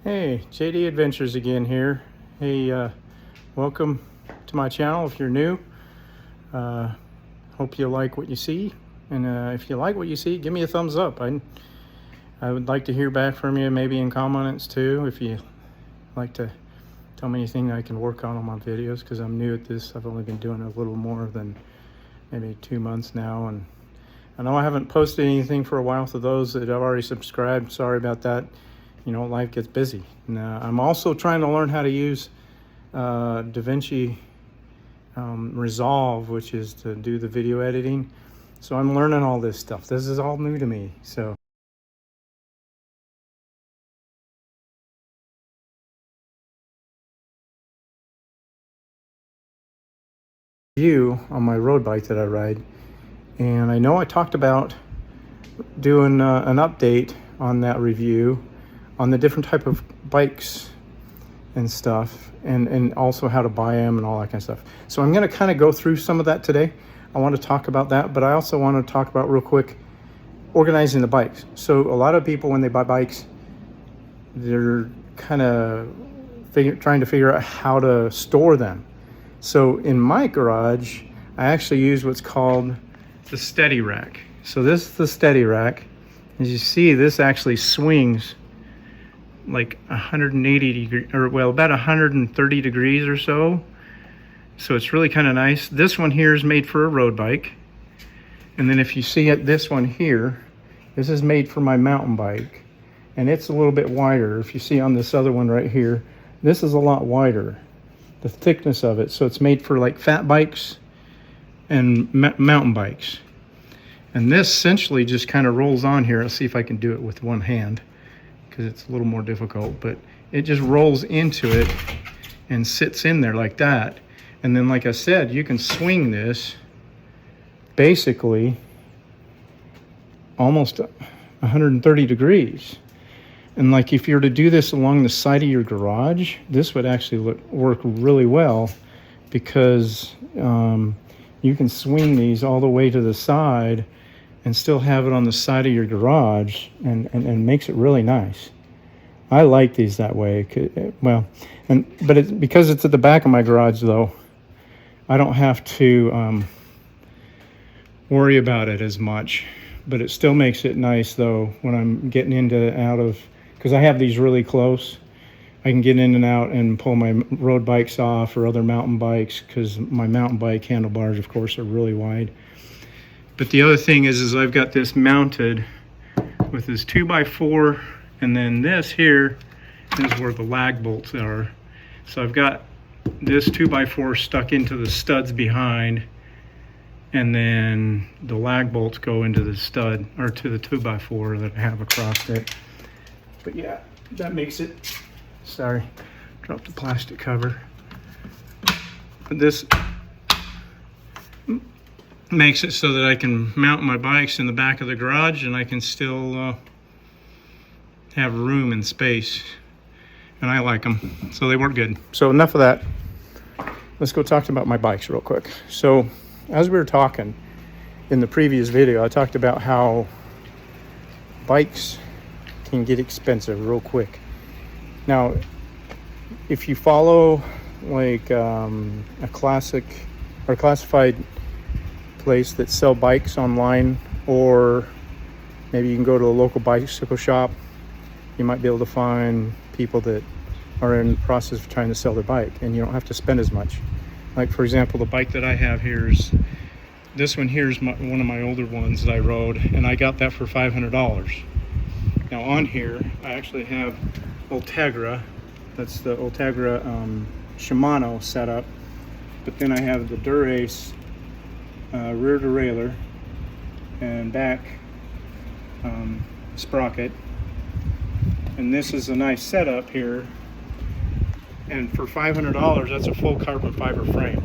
Hey, JD Adventures again here. Hey, welcome to my channel if you're new. Hope you like what you see. And if you like what you see, give me a thumbs up. I would like to hear back from you, maybe in comments too, if you like to tell me anything I can work on my videos, because I'm new at this. I've only been doing it a little more than maybe 2 months now. And I know I haven't posted anything for a while. For those that have already subscribed, sorry about that. You know, life gets busy. Now, I'm also trying to learn how to use DaVinci Resolve, which is to do the video editing. So I'm learning all this stuff. This is all new to me. So view on my road bike that I ride, and I know I talked about doing an update on that review on the different type of bikes and stuff, and also how to buy them and all that kind of stuff. So I'm going to kind of go through some of that today. I want to talk about that, but I also want to talk about real quick organizing the bikes. So a lot of people, when they buy bikes, they're kind of trying to figure out how to store them. So in my garage, I actually use what's called the steady rack. So this is the steady rack. As you see, this actually swings like 180 degrees, or well, about 130 degrees or so. So it's really kind of nice. This one here is made for a road bike. And then if you see it, this one here, this is made for my mountain bike. And it's a little bit wider. If you see on this other one right here, this is a lot wider, the thickness of it. So it's made for like fat bikes and mountain bikes. And this essentially just kind of rolls on here. Let's see if I can do it with one hand, because it's a little more difficult, but it just rolls into it and sits in there like that. And then, like I said, you can swing this basically almost 130 degrees. And like if you were to do this along the side of your garage, this would actually work really well, because you can swing these all the way to the side and still have it on the side of your garage, and makes it really nice. I like these that way. But because it's at the back of my garage though, I don't have to worry about it as much. But it still makes it nice though when I'm getting out of, because I have these really close. I can get in and out and pull my road bikes off or other mountain bikes, because my mountain bike handlebars, of course, are really wide. But the other thing is I've got this mounted with this 2x4, and then this here is where the lag bolts are. So I've got this 2x4 stuck into the studs behind, and then the lag bolts go into the stud, or to the 2x4 that I have across it. But yeah, that makes it, sorry, dropped the plastic cover. But this makes it so that I can mount my bikes in the back of the garage, and I can still have room and space. And I like them, so they work good. So enough of that. Let's go talk about my bikes real quick. So as we were talking in the previous video, I talked about how bikes can get expensive real quick. Now, if you follow like a classic or classified place that sell bikes online, or maybe you can go to a local bicycle shop, you might be able to find people that are in the process of trying to sell their bike, and you don't have to spend as much. Like for example, the bike that I have here is, this one here is one of my older ones that I rode, and I got that for $500. Now on here, I actually have Ultegra. That's the Ultegra Shimano setup. But then I have the Durace rear derailleur and back sprocket. And this is a nice setup here. And for $500, that's a full carbon fiber frame.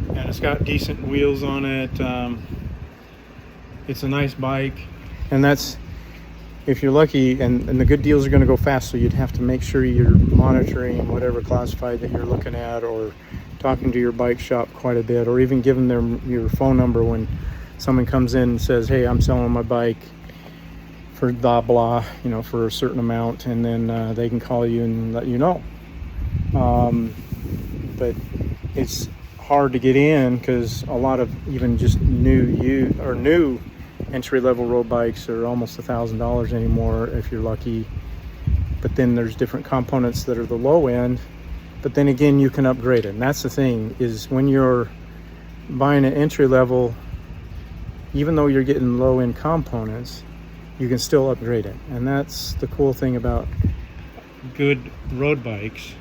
And it's got decent wheels on it. It's a nice bike. And that's, if you're lucky, and the good deals are going to go fast, so you'd have to make sure you're monitoring whatever classified that you're looking at, or talking to your bike shop quite a bit, or even giving them your phone number when someone comes in and says, hey, I'm selling my bike, for blah blah, you know, for a certain amount, and then they can call you and let you know. But it's hard to get in because a lot of even just new entry-level road bikes are almost $1,000 anymore if you're lucky. But then there's different components that are the low end, but then again you can upgrade it. And that's the thing, is when you're buying an entry level, even though you're getting low end components, you can still upgrade it. And that's the cool thing about good road bikes.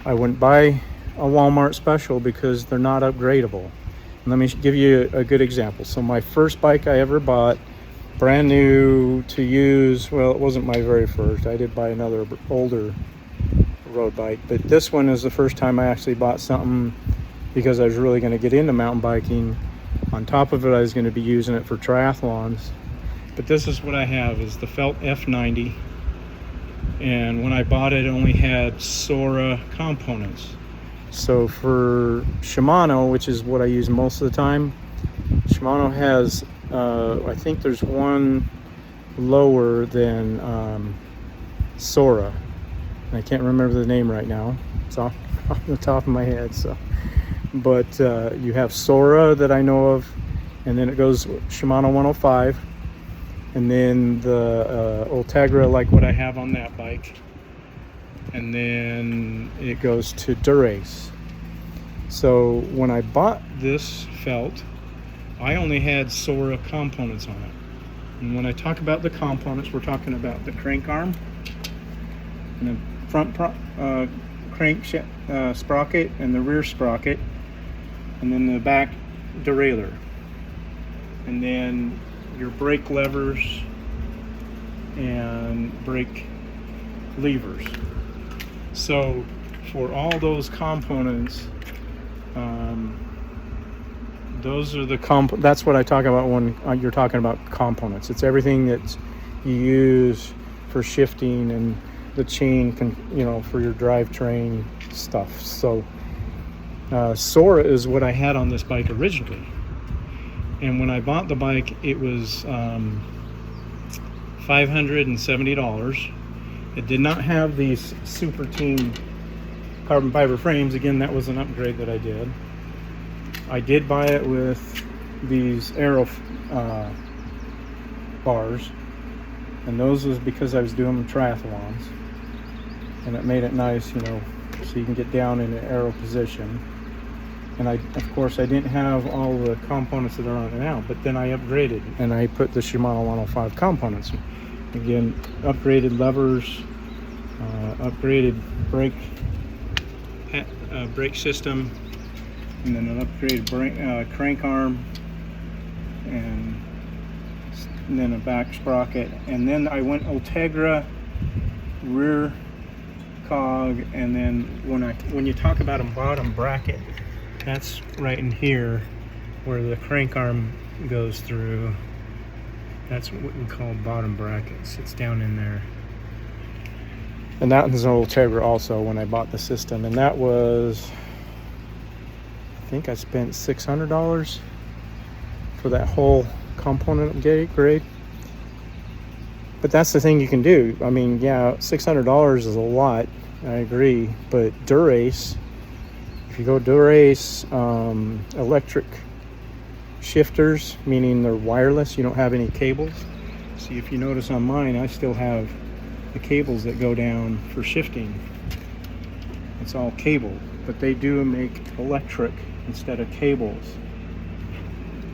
I wouldn't buy a Walmart special because they're not upgradable. And let me give you a good example. So my first bike I ever bought, brand new to use, well, it wasn't my very first. I did buy another older road bike, but this one is the first time I actually bought something because I was really going to get into mountain biking. On top of it, I was going to be using it for triathlons. But this is what I have, is the Felt F90. And when I bought it, it only had Sora components. So for Shimano, which is what I use most of the time, Shimano has, I think there's one lower than Sora. I can't remember the name right now. It's off the top of my head. So, but you have Sora that I know of, and then it goes Shimano 105. And then the Ultegra, like what I have on that bike. And then it goes to Durace. So when I bought this Felt, I only had Sora components on it. And when I talk about the components, we're talking about the crank arm, and the front crank sprocket, and the rear sprocket, and then the back derailleur. And then your brake levers and brake levers. So for all those components, those are the that's what I talk about when you're talking about components. It's everything that you use for shifting and the chain, you know, for your drivetrain stuff. So Sora is what I had on this bike originally. And when I bought the bike, it was $570. It did not have these Super Team carbon fiber frames. Again, that was an upgrade that I did. I did buy it with these aero bars, and those was because I was doing triathlons, and it made it nice, you know, so you can get down in an aero position. And of course, I didn't have all the components that are on it now, but then I upgraded and I put the Shimano 105 components. Again, upgraded levers, upgraded brake system, and then an upgraded crank arm, and then a back sprocket. And then I went Ultegra, rear cog, and then when you talk about a bottom bracket, that's right in here where the crank arm goes through. That's what we call bottom brackets. It's down in there. And that was an Ultegra also when I bought the system. And that was, I think I spent $600 for that whole component upgrade. But that's the thing you can do. I mean, yeah, $600 is a lot. I agree. But Durace, if you go Durace, electric shifters, meaning they're wireless, you don't have any cables. See, if you notice on mine, I still have the cables that go down for shifting. It's all cable, but they do make electric instead of cables.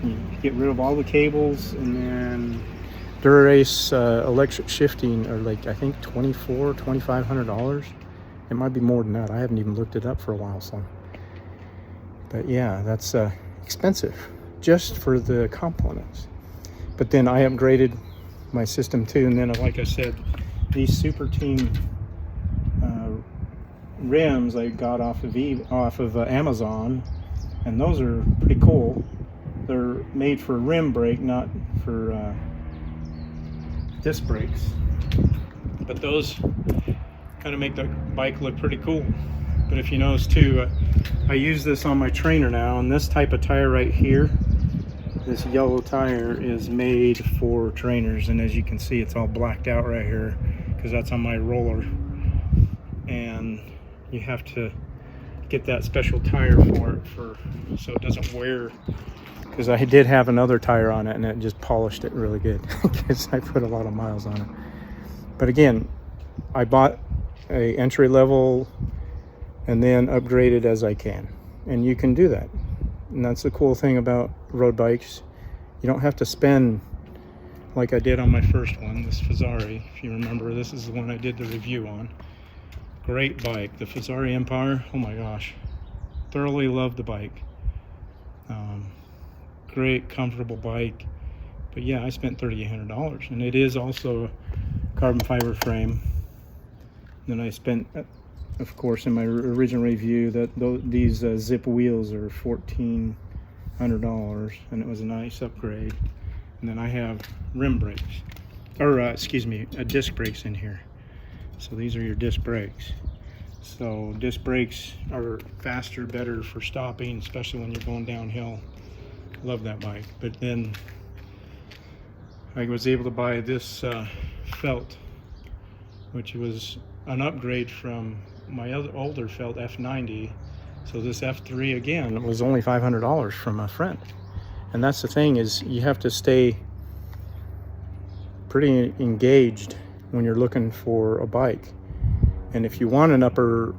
You get rid of all the cables, and then Durace electric shifting are like, I think $2,500. It might be more than that. I haven't even looked it up for a while, so. But yeah, that's expensive just for the components. But then I upgraded my system too, and then like I said, these Super Team rims I got off of Amazon, and those are pretty cool. They're made for rim brake, not for disc brakes, but those kind of make the bike look pretty cool. But if you notice too, I use this on my trainer now, and this type of tire right here this yellow tire is made for trainers, and as you can see, it's all blacked out right here because that's on my roller, and you have to get that special tire for it so it doesn't wear, because I did have another tire on it and it just polished it really good because I put a lot of miles on it. But again, I bought a entry level and then upgraded as I can, and you can do that. And that's the cool thing about road bikes. You don't have to spend like I did on my first one, this Fezzari. If you remember, this is the one I did the review on. Great bike, the Fezzari Empire. Oh my gosh, thoroughly loved the bike. Great, comfortable bike. But yeah, I spent $3,800, and it is also a carbon fiber frame. Then I spent, of course, in my original review, that these zip wheels are $1,400, and it was a nice upgrade. And then I have rim brakes, or excuse me, disc brakes in here. So these are your disc brakes. So disc brakes are faster, better for stopping, especially when you're going downhill. Love that bike. But then I was able to buy this Felt, which was an upgrade from my older Felt F90. So this F3 again was only $500 from a friend. And that's the thing, is you have to stay pretty engaged when you're looking for a bike. And if you want an upper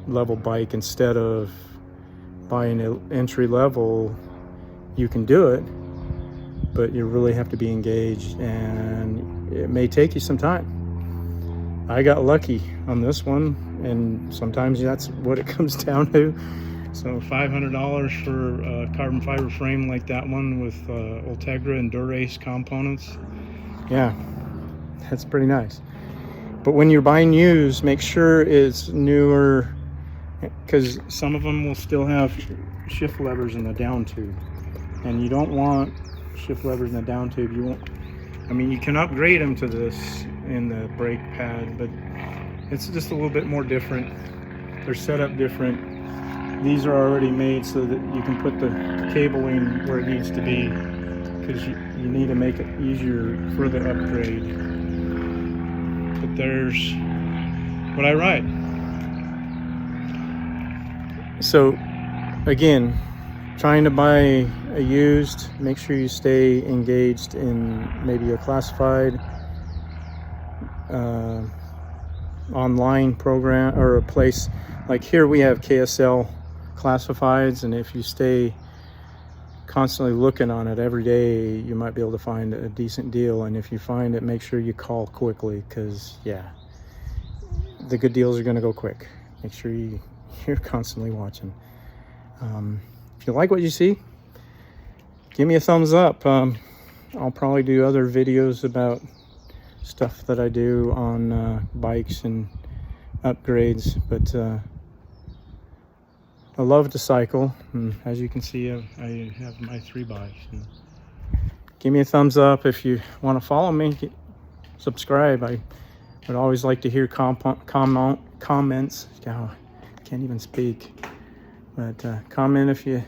level bike instead of buying an entry level, you can do it, but you really have to be engaged, and it may take you some time. I got lucky on this one, and sometimes that's what it comes down to. So $500 for a carbon fiber frame like that one with Ultegra and Durace components. Yeah, that's pretty nice. But when you're buying used, make sure it's newer, because some of them will still have shift levers in the down tube, and you don't want shift levers in the down tube. You won't, I mean, you can upgrade them to this in the brake pad, but it's just a little bit more different. They're set up different. These are already made so that you can put the cabling where it needs to be, because you need to make it easier for the upgrade. But there's what I ride. So again, trying to buy a used, make sure you stay engaged in maybe a classified online program, or a place like here we have KSL classifieds, and if you stay constantly looking on it every day, you might be able to find a decent deal. And if you find it, make sure you call quickly, because yeah, the good deals are going to go quick. Make sure you're constantly watching. If you like what you see, give me a thumbs up. I'll probably do other videos about stuff that I do on bikes and upgrades, but I love to cycle, and as you can see, I have my 3 bikes. And give me a thumbs up if you want to follow me. Subscribe. I would always like to hear comments. Oh, I can't even speak. But comment if you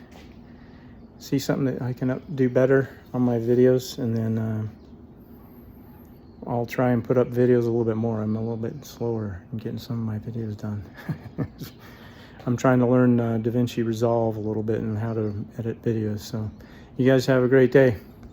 see something that I can do better on my videos, and then I'll try and put up videos a little bit more. I'm a little bit slower in getting some of my videos done. I'm trying to learn DaVinci Resolve a little bit and how to edit videos. So you guys have a great day.